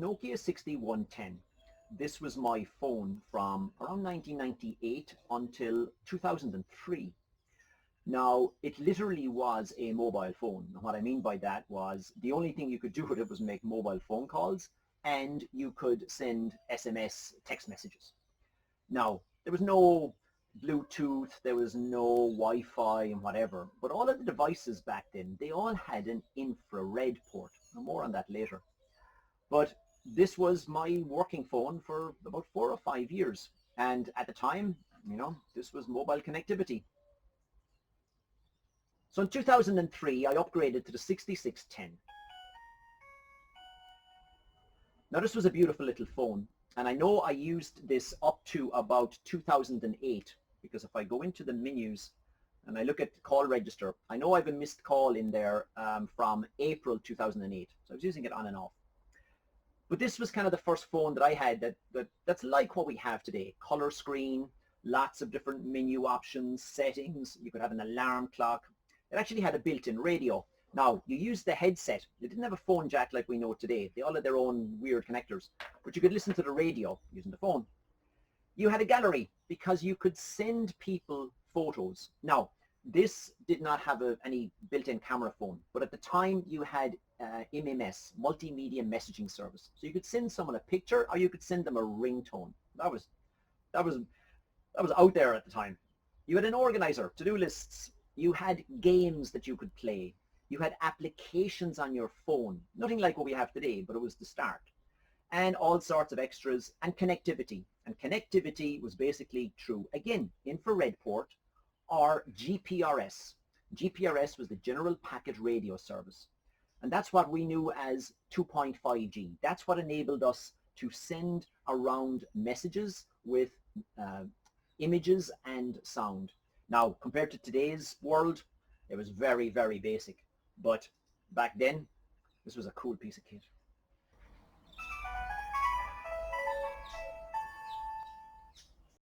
Nokia 6110. This was my phone from around 1998 until 2003. Now, it literally was a mobile phone. And what I mean by that was the only thing you could do with it was make mobile phone calls, and you could send SMS text messages. Now, there was no Bluetooth, there was no Wi-Fi and whatever, but all of the devices back then, they all had an infrared port. More on that later. But this was my working phone for about 4 or 5 years. And at the time, this was mobile connectivity. So in 2003, I upgraded to the 6610. Now this was a beautiful little phone, and I know I used this up to about 2008, because if I go into the menus and I look at the call register, I know I have a missed call in there from April 2008. So I was using it on and off. But this was kind of the first phone that I had that's like what we have today. Color screen, lots of different menu options, settings. You could have an alarm clock. It actually had a built-in radio. Now, you used the headset. It didn't have a phone jack like we know today. They all had their own weird connectors. But you could listen to the radio using the phone. You had a gallery because you could send people photos. Now, this did not have any built-in camera phone, but at the time you had MMS, multimedia messaging service. So you could send someone a picture, or you could send them a ringtone. That was out there at the time. You had an organizer, to-do lists. You had games that you could play. You had applications on your phone. Nothing like what we have today, but it was the start. And all sorts of extras, and connectivity. And connectivity was basically through, again, infrared port or GPRS. GPRS was the General Packet Radio Service. And that's what we knew as 2.5G. That's what enabled us to send around messages with images and sound. Now, compared to today's world, it was very, very basic. But back then, this was a cool piece of kit.